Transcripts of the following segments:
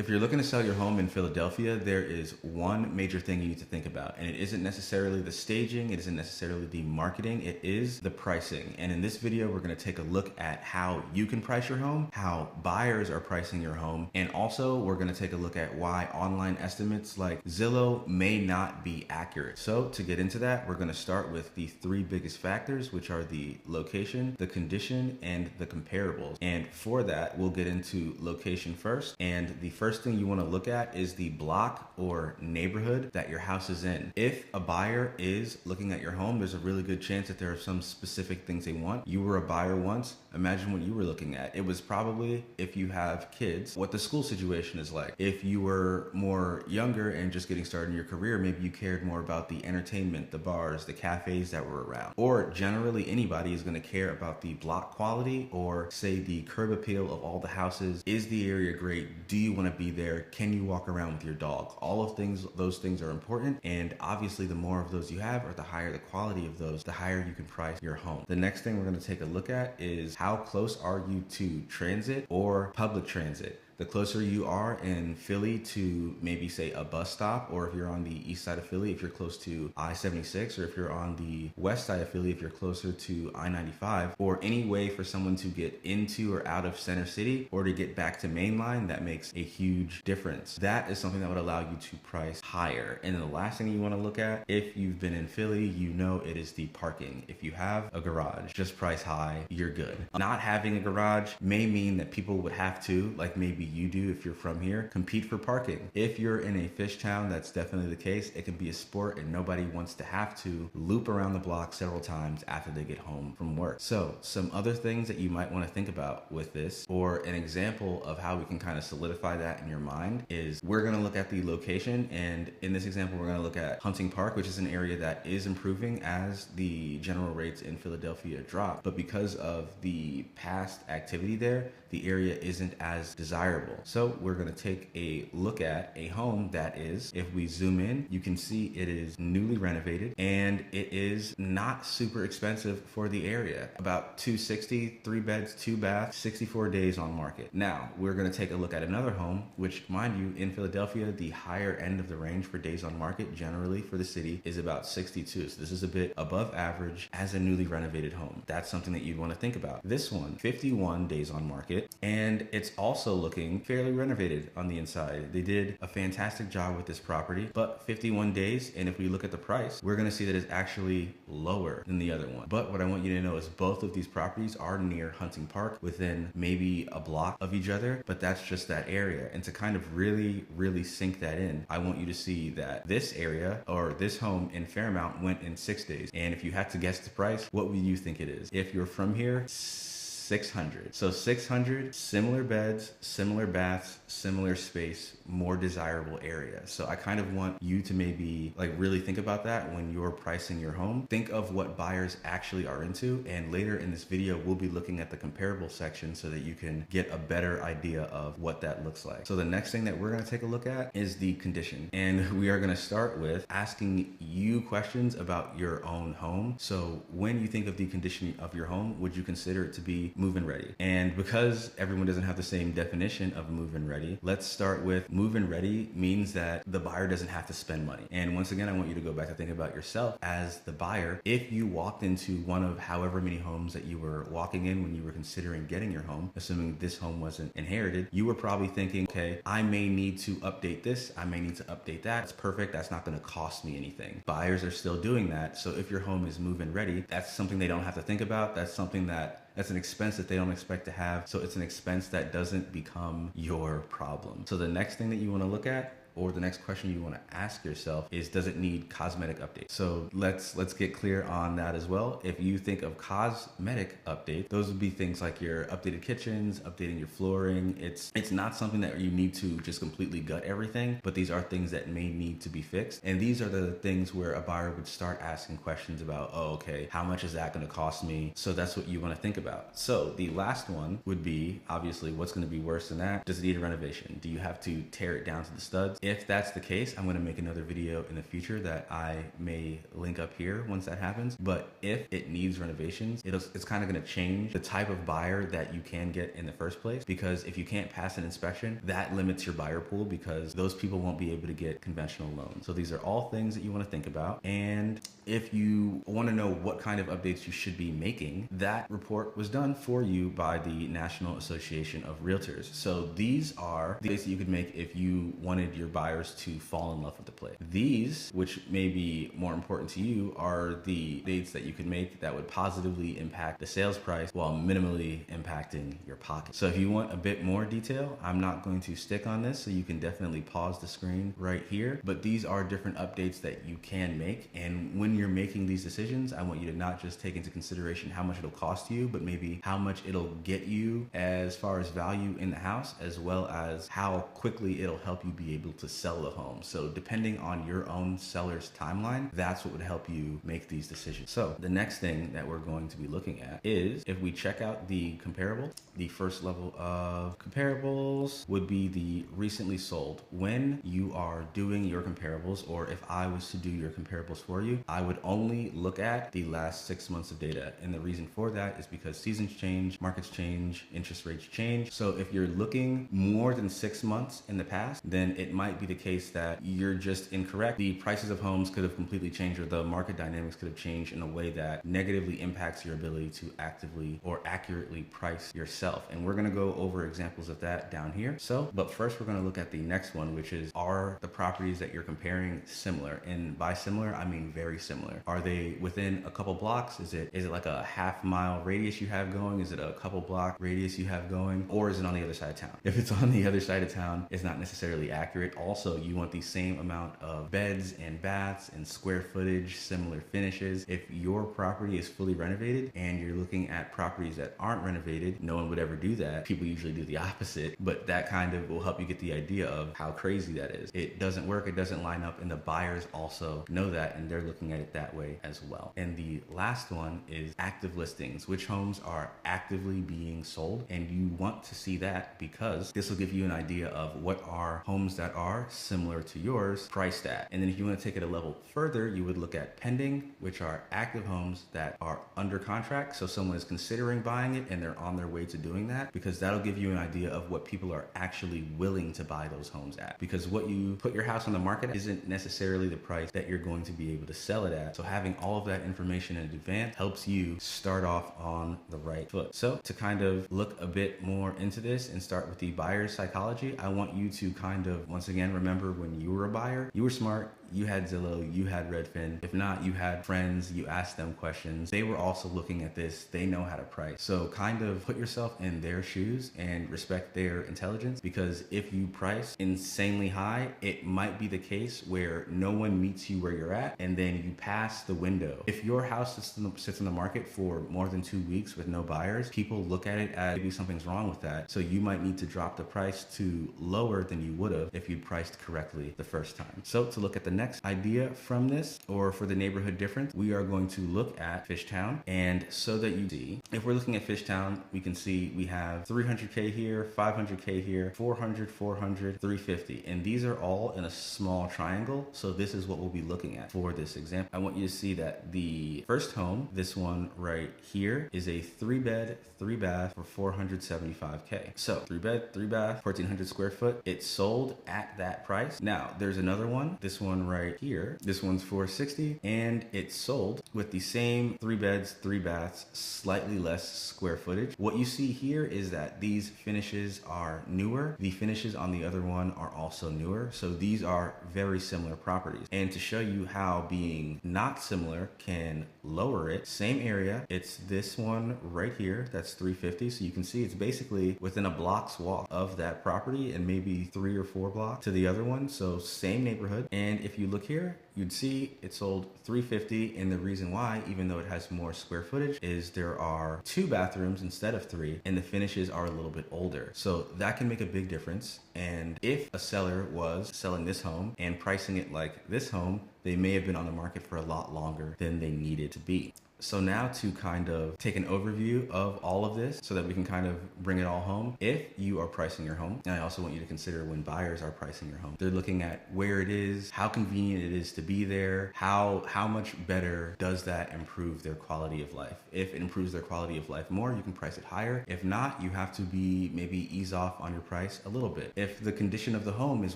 If you're looking to sell your home in Philadelphia, there is one major thing you need to think about, and it isn't necessarily the staging, it isn't necessarily the marketing, it is the pricing. And in this video, we're gonna take a look at how you can price your home, how buyers are pricing your home, and also we're gonna take a look at why online estimates like Zillow may not be accurate. So to get into that, we're gonna start with the three biggest factors, which are the location, the condition, and the comparables. And for that, we'll get into location first. And the first thing you want to look at is the block or neighborhood that your house is in. If a buyer is looking at your home, there's a really good chance that there are some specific things they want. You were a buyer once. Imagine what you were looking at. It was probably, if you have kids, what the school situation is like. If you were more younger and just getting started in your career, maybe you cared more about the entertainment, the bars, the cafes that were around. Or generally anybody is going to care about the block quality or say the curb appeal of all the houses. Is the area great? Do you want to be there? Can you walk around with your dog? All of those things are important, and obviously the more of those you have or the higher the quality of those, the higher you can price your home. The next thing we're going to take a look at is how close are you to transit or public transit. The closer you are in Philly to maybe say a bus stop, or if you're on the east side of Philly, if you're close to I-76, or if you're on the west side of Philly, if you're closer to I-95, or any way for someone to get into or out of Center City or to get back to mainline, that makes a huge difference. That is something that would allow you to price higher. And then the last thing you want to look at, if you've been in Philly, you know it is the parking. If you have a garage, just price high, you're good. Not having a garage may mean that people would have to, like maybe you do if you're from here, compete for parking. If you're in a fish town, that's definitely the case. It can be a sport and nobody wants to have to loop around the block several times after they get home from work. So some other things that you might want to think about with this, or an example of how we can kind of solidify that in your mind, is we're going to look at the location. And in this example, we're going to look at Hunting Park, which is an area that is improving as the general rates in Philadelphia drop. But because of the past activity there, the area isn't as desirable. So we're going to take a look at a home that is, if we zoom in, you can see it is newly renovated and it is not super expensive for the area. About $260, 3 beds, 2 baths, 64 days on market. Now we're going to take a look at another home, which, mind you, in Philadelphia, the higher end of the range for days on market generally for the city is about 62. So this is a bit above average as a newly renovated home. That's something that you'd want to think about. This one, 51 days on market, and it's also looking fairly renovated on the inside. They did a fantastic job with this property, but 51 days, and if we look at the price, we're going to see that it's actually lower than the other one. But what I want you to know is both of these properties are near Hunting Park, within maybe a block of each other, but that's just that area. And to kind of really sink that in, I want you to see that this area or this home in Fairmount went in 6 days. And if you had to guess the price, what would you think it is? If you're from here, 600. So 600, similar beds, similar baths, similar space, more desirable area. So I kind of want you to maybe like really think about that when you're pricing your home. Think of what buyers actually are into, and later in this video we'll be looking at the comparable section so that you can get a better idea of what that looks like. So the next thing that we're going to take a look at is the condition, and we are going to start with asking you questions about your own home. So when you think of the condition of your home, would you consider it to be move-in ready? And because everyone doesn't have the same definition of move-in ready, let's start with move-in ready means that the buyer doesn't have to spend money. And once again, I want you to go back to think about yourself as the buyer. If you walked into one of however many homes that you were walking in when you were considering getting your home, assuming this home wasn't inherited, you were probably thinking, okay, I may need to update this, I may need to update that. It's perfect, that's not going to cost me anything. Buyers are still doing that. So if your home is move-in ready, that's something they don't have to think about. That's an expense that they don't expect to have. So it's an expense that doesn't become your problem. So the next thing that you want to look at, or the next question you want to ask yourself, is, does it need cosmetic updates? So let's get clear on that as well. If you think of cosmetic updates, those would be things like your updated kitchens, updating your flooring. It's not something that you need to just completely gut everything, but these are things that may need to be fixed. And these are the things where a buyer would start asking questions about, oh, okay, how much is that going to cost me? So that's what you want to think about. So the last one would be, obviously, what's going to be worse than that? Does it need a renovation? Do you have to tear it down to the studs? If that's the case, I'm going to make another video in the future that I may link up here once that happens. But if it needs renovations, it's kind of going to change the type of buyer that you can get in the first place, because if you can't pass an inspection, that limits your buyer pool, because those people won't be able to get conventional loans. So these are all things that you want to think about. And if you want to know what kind of updates you should be making, that report was done for you by the National Association of Realtors. So these are the dates that you could make if you wanted your buyers to fall in love with the place. These, which may be more important to you, are the dates that you could make that would positively impact the sales price while minimally impacting your pocket. So if you want a bit more detail, I'm not going to stick on this, so you can definitely pause the screen right here. But these are different updates that you can make. And when you're making these decisions, I want you to not just take into consideration how much it'll cost you, but maybe how much it'll get you as far as value in the house, as well as how quickly it'll help you be able to sell the home. So depending on your own seller's timeline, that's what would help you make these decisions. So the next thing that we're going to be looking at is, if we check out the comparable, the first level of comparables would be the recently sold. When you are doing your comparables, or if I was to do your comparables for you, I would only look at the last 6 months of data. And the reason for that is because seasons change, markets change, interest rates change. So if you're looking more than 6 months in the past, then it might be the case that you're just incorrect. The prices of homes could have completely changed, or the market dynamics could have changed in a way that negatively impacts your ability to actively or accurately price yourself. And we're going to go over examples of that down here. So, but first we're going to look at the next one, which is, are the properties that you're comparing similar? And by similar, I mean very similar. Are they within a couple blocks? Is it like a half-mile radius you have going? Is it a couple block radius you have going? Or is it on the other side of town? If it's on the other side of town, it's not necessarily accurate. Also, you want the same amount of beds and baths and square footage, similar finishes. If your property is fully renovated and you're looking at properties that aren't renovated, no one would ever do that. People usually do the opposite, but that kind of will help you get the idea of how crazy that is. It doesn't work, it doesn't line up, and the buyers also know that, and they're looking at it that way as well. And the last one is active listings, which homes are actively being sold. And you want to see that because this will give you an idea of what are homes that are similar to yours priced at. And then if you want to take it a level further, you would look at pending, which are active homes that are under contract. So someone is considering buying it and they're on their way to doing that, because that'll give you an idea of what people are actually willing to buy those homes at. Because what you put your house on the market at isn't necessarily the price that you're going to be able to sell it at. So having all of that information in advance helps you start off on the right foot. So to kind of look a bit more into this and start with the buyer's psychology, I want you to kind of, once again, remember when you were a buyer, you were smart, you had Zillow, you had Redfin. If not, you had friends, you asked them questions. They were also looking at this. They know how to price. So kind of put yourself in their shoes and respect their intelligence, because if you price insanely high, it might be the case where no one meets you where you're at and then you pass the window. If your house sits in the market for more than 2 weeks with no buyers, people look at it as maybe something's wrong with that. So you might need to drop the price to lower than you would have if you priced correctly the first time. So to look at the next idea from this, or for the neighborhood difference, we are going to look at Fishtown. And so that you see, if we're looking at Fishtown, we can see we have 300K here, 500K here, 400, 400, 350. And these are all in a small triangle. So this is what we'll be looking at for this example. I want you to see that the first home, this one right here, is a 3-bed, 3-bath for 475K. So 3-bed, 3-bath, 1,400 square foot. It sold at that price. Now there's another one, this one right here. This one's 460, and it sold with the same 3 beds, 3 baths, slightly less square footage. What you see here is that these finishes are newer. The finishes on the other one are also newer. So these are very similar properties. And to show you how being not similar can lower it, same area, it's this one right here, that's 350. So you can see it's basically within a block's walk of that property, and maybe 3 or 4 blocks to the other one. So same neighborhood. And if you look here, you'd see it sold 350. And the reason why, even though it has more square footage, is there are 2 bathrooms instead of 3, and the finishes are a little bit older. So that can make a big difference. And if a seller was selling this home and pricing it like this home, they may have been on the market for a lot longer than they needed to be. So now to kind of take an overview of all of this so that we can kind of bring it all home. If you are pricing your home, and I also want you to consider when buyers are pricing your home, they're looking at where it is, how convenient it is to be there, how much better does that improve their quality of life. If it improves their quality of life more, you can price it higher. If not, you have to maybe ease off on your price a little bit. If the condition of the home is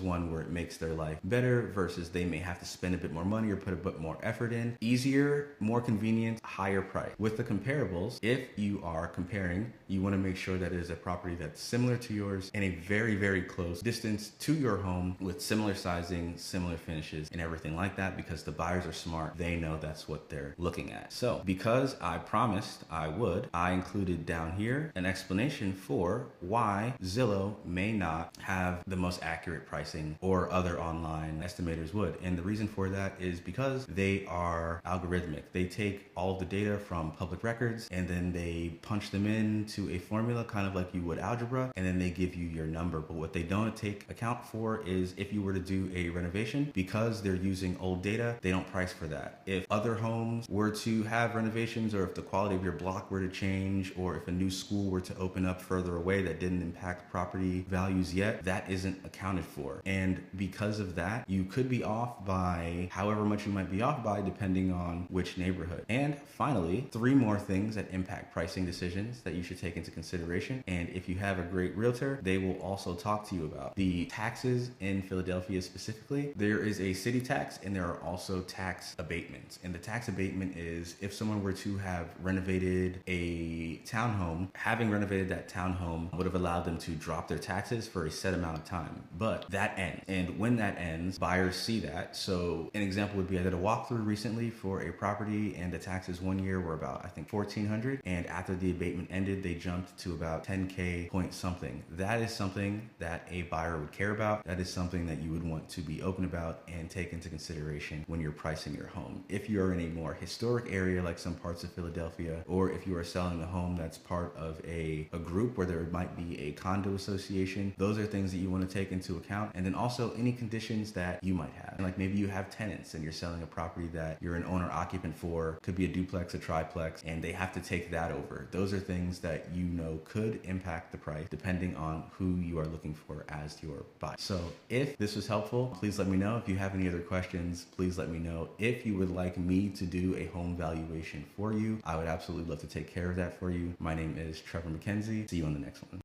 one where it makes their life better versus they may have to spend a bit more money or put a bit more effort in, easier, more convenient, higher price. With the comparables, if you are comparing, you want to make sure that it is a property that's similar to yours in a very, very close distance to your home with similar sizing, similar finishes, and everything like that, because the buyers are smart. They know that's what they're looking at. So because I promised I would, I included down here an explanation for why Zillow may not have the most accurate pricing or other online estimators would. And the reason for that is because they are algorithmic. They take all the data from public records and then they punch them into a formula, kind of like you would algebra, and then they give you your number. But what they don't take account for is if you were to do a renovation, because they're using old data, they don't price for that. If other homes were to have renovations, or if the quality of your block were to change, or if a new school were to open up further away that didn't impact property values yet, that isn't accounted for. And because of that, you could be off by however much you might be off by, depending on which neighborhood. And finally, 3 more things that impact pricing decisions that you should take into consideration. And if you have a great realtor, they will also talk to you about the taxes in Philadelphia specifically. There is a city tax and there are also tax abatements. And the tax abatement is if someone were to have renovated a townhome, having renovated that townhome would have allowed them to drop their taxes for a set amount of time. But that ends. And when that ends, buyers see that. So an example would be I did a walkthrough recently for a property and the taxes one year were about, I think, $1,400. And after the abatement ended, they jumped to about $10K point something. That is something that a buyer would care about. That is something that you would want to be open about and take into consideration when you're pricing your home. If you're in a more historic area like some parts of Philadelphia, or if you are selling a home that's part of a group where there might be a condo association, those are things that you want to take into account. And then also any conditions that you might have. Like maybe you have tenants and you're selling a property that you're an owner occupant for, could be a duplex, a triplex, and they have to take that over. Those are things that you know could impact the price depending on who you are looking for as your buyer. So if this was helpful, please let me know. If you have any other questions, please let me know. If you would like me to do a home valuation for you, I would absolutely love to take care of that for you. My name is Trevor McKenzie. See you on the next one.